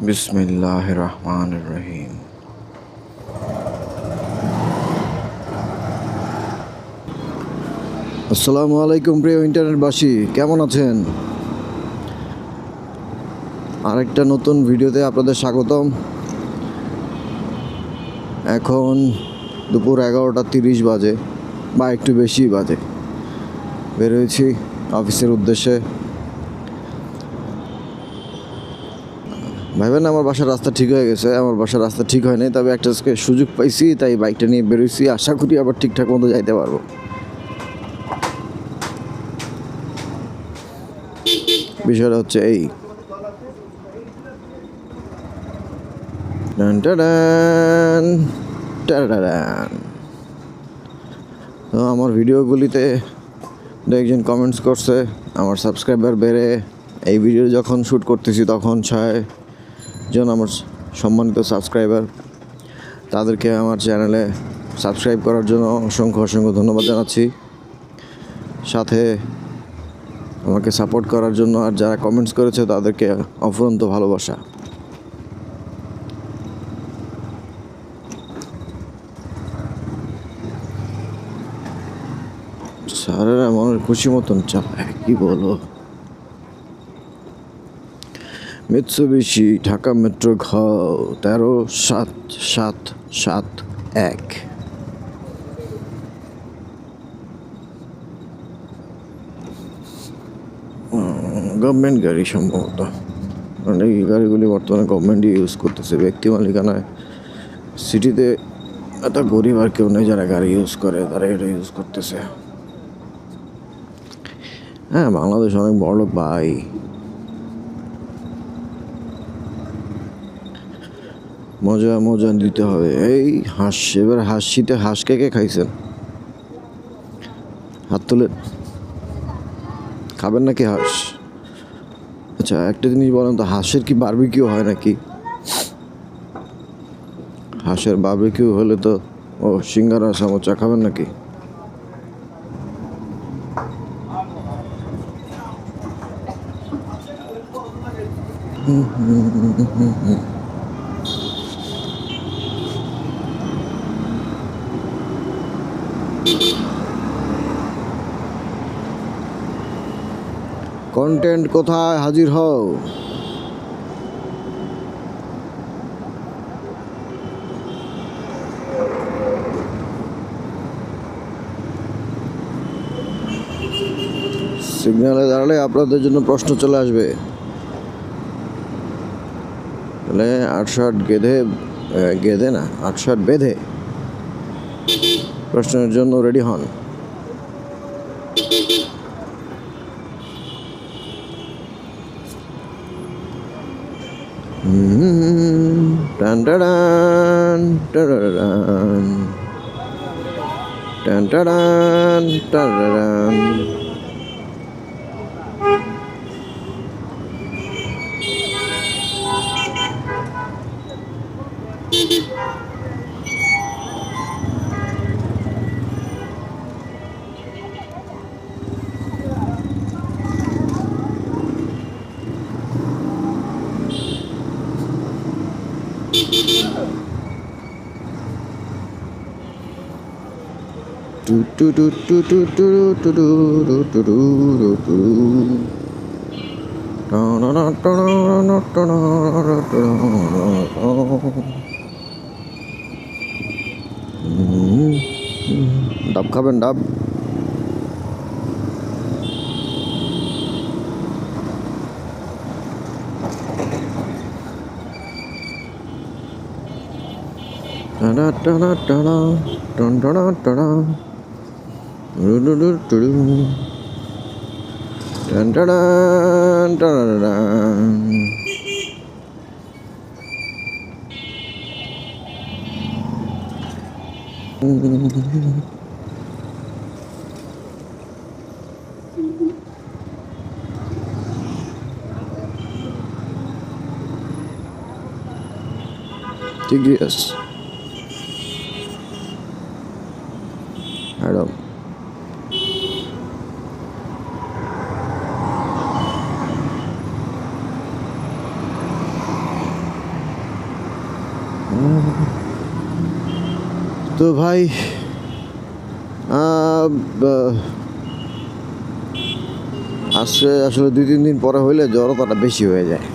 বিসমিল্লাহির রহমানির রহিম। আসসালামু আলাইকুম প্রিয় ইন্টারনেটবাসী, কেমন আছেন? আরেকটা নতুন ভিডিওতে আপনাদের স্বাগতম। এখন দুপুর 11:30 বাজে বা একটু বেশি বাজে। বের হয়েছি অফিসের উদ্দেশ্যে। ভাইবেন আমার বাসার রাস্তা ঠিক হয়ে গেছে, আমার বাসার রাস্তা ঠিক হয় নাই, তবে একটা সুযোগ পাইছি তাই বাইকটা নিয়ে বেরোইছি। আশা করি আবার ঠিকঠাক মতো যাইতে পারবো। বিষয়টা হচ্ছে এই, তো আমার ভিডিওগুলিতে একজন কমেন্টস করছে আমার সাবস্ক্রাইবার বেড়ে। এই ভিডিও যখন শ্যুট করতেছি তখন 6 জন আমার সম্মানিত সাবস্ক্রাইবার, তাদেরকে আমার চ্যানেলে সাবস্ক্রাইব করার জন্য অসংখ্য অসংখ্য ধন্যবাদ জানাচ্ছি। সাথে আমাকে সাপোর্ট করার জন্য আর যারা কমেন্টস করেছে তাদেরকে অফুরন্ত ভালোবাসা। স্যারেরা মনের খুশি মতন চালায়, কি বলো। মিৎসুবিশি ঢাকা মেট্রো ঘ 137771 গভর্নমেন্ট গাড়ি সম্ভবত, কারণ এই গাড়িগুলি বর্তমানে গভর্নমেন্টই ইউজ করতেছে। ব্যক্তি মালিকানায় সিটিতে এত গরিব আর কেউ নেই যারা গাড়ি ইউজ করে, তারা এটা ইউজ করতেছে। হ্যাঁ, বাংলাদেশ অনেক বড় লোক ভাই। মজা মজা দিতে হবে। এই হাঁস, এবার হাসিতে হাঁস কে কে খাইছেন? হাত তুলে। খাবেন নাকি হাঁস? আচ্ছা, একটা জিনিস বলেন তো, হাঁসের কি বারবিকিউ হয় নাকি? হাঁসের বারবিকিউ হলে তো সিঙ্গারা সমোসা খাবেন নাকি? কন্টেন্ট কোথায় হাজির হও? সিগন্যালে দাঁড়ালে আপনাদের জন্য প্রশ্ন চলে আসবে। তাহলে 8 গেধে, গেধে না, 8 বেঁধে প্রশ্নের জন্য রেডি হন। টান টান টান টান টান টান। ডাব খাবেন? ডাব টানা টানা টানা টান টানা টানা টান টান টানা। Tigres. Adam. তো ভাই আসলে আসলে 2-3 দিন পরে হইলে জড়তাটা বেশি হয়ে যায়।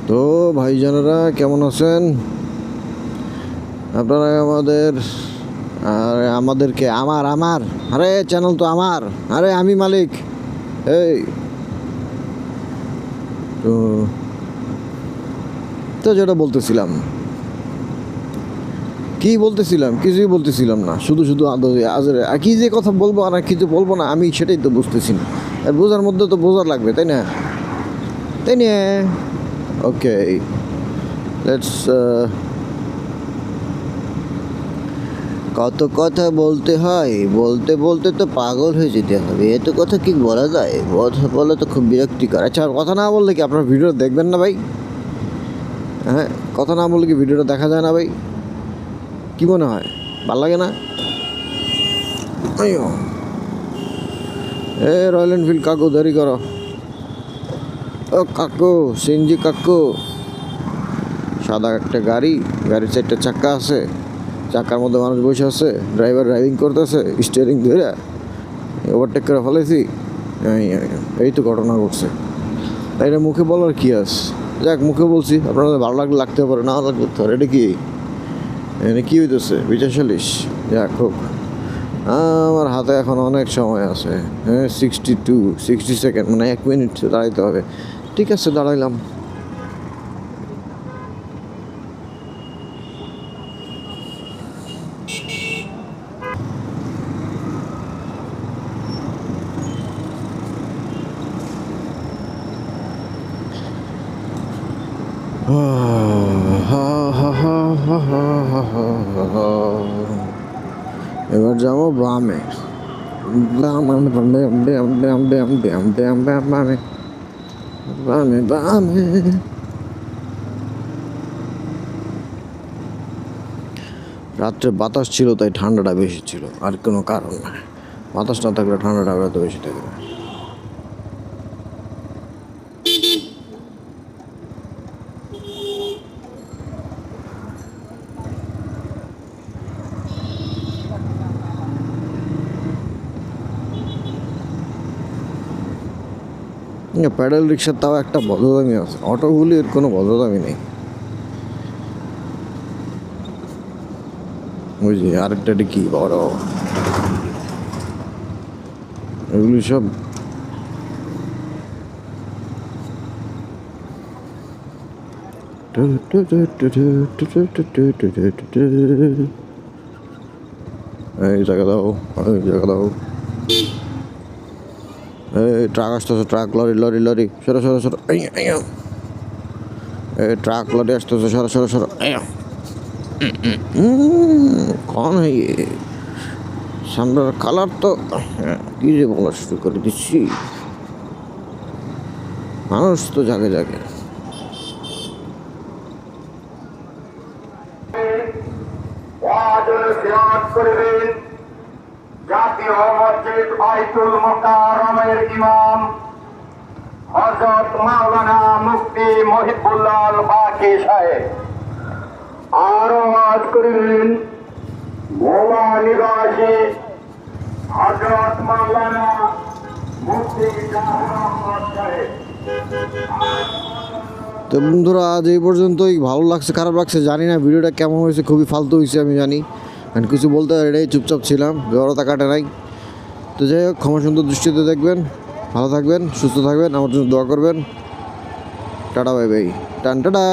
তো ভাইজানেরা কেমন আছেন আপনারা? আমাদেরকে আমার আরে চ্যানেল তো আমার, আরে আমি মালিক। এই তো তো যেটা বলতেছিলাম, কিছুই বলতেছিলাম না, শুধু কি যে কথা বলবো আর কিছু বলবো না, আমি সেটাই তো বুঝতেছি না। আর বোঝার মধ্যে তো বোঝার লাগবে, তাই না? ওকে, লেটস কত কথা বলতে হয়, বলতে বলতে তো পাগল হয়ে যেতে হবে, এত কথা কি বলা যায়? কথা বলা তো খুব বিরক্তিকর। আচ্ছা, কথা না বললে কি আপনার ভিডিও দেখবেন না ভাই? হ্যাঁ, কথা না বললে কি ভিডিওটা দেখা যায় না ভাই? কি মনে হয়, ভাল লাগে না? রয়্যাল এনফিল্ড কাকু, দেরি করো। ও কাকু, সিনজি কাকু, সাদা একটা গাড়ির 4টা চাক্কা আছে, চাকার মধ্যে মানুষ বসে আছে, ড্রাইভার ড্রাইভিং করতেছে, স্টিয়ারিং ধরে ওভারটেক করে ফেলেছি। এই তো ঘটনা ঘটছে। এটা মুখে বলার কি আছে? যাক, মুখে বলছি, আপনাদের ভালো লাগলে লাগতে পারে, না লাগতে পারে। এটা কি হইতেছে? বিচার সালিশ? যাক হোক, আমার হাতে এখন অনেক সময় আছে। 60 সেকেন্ড, মানে 1 মিনিট দাঁড়াইতে হবে। ঠিক আছে, দাঁড়াইলাম। এবার যাবো বামে। রাত্রে বাতাস ছিল, তাই ঠান্ডাটা বেশি ছিল, আর কোনো কারণ না। বাতাস না থাকলে ঠান্ডাটা এত বেশি থাকবে। প্যাডেল রিক্সার তাও একটা ভদ্রদামি আছে, অটোগুলির কোনো ভদ্রদামি নেই। বুঝলি, আরেকটা কি বড়, এগুলি সব এই জায়গা দাও, এই ট্রাক আসতেছে, ট্রাক, লরি, সরো। এই ট্রাক, লরি আসতেছে, সরো। কন সামনের কালার তো কি যে বলা শুরু করে দিচ্ছি, মানুষ তো জাগে জাতীয় মসজিদ বাইতুল মুকাররমের ইমাম হযরত মাওলানা মুফতি মহিবুল্লাহ বাকি সাহেব আরো ওয়াজ করিলেন ভোলা নিবাসী হযরত মাওলানা মুফতি জাহাঙ্গীর সাহেব। তো বন্ধুরা, আজ এই পর্যন্তই। ভালো লাগছে খারাপ লাগছে জানি না, ভিডিওটা কেমন হয়েছে, খুবই ফালতু হয়েছে আমি জানি, আমি কিছু বলতে এটাই চুপচাপ ছিলাম, জড়তা কাটে নাই। তো যাই হোক, ক্ষমা সুন্দর দৃষ্টিতে দেখবেন, ভালো থাকবেন, সুস্থ থাকবেন, আমার জন্য দোয়া করবেন। Tata bye bye, tata.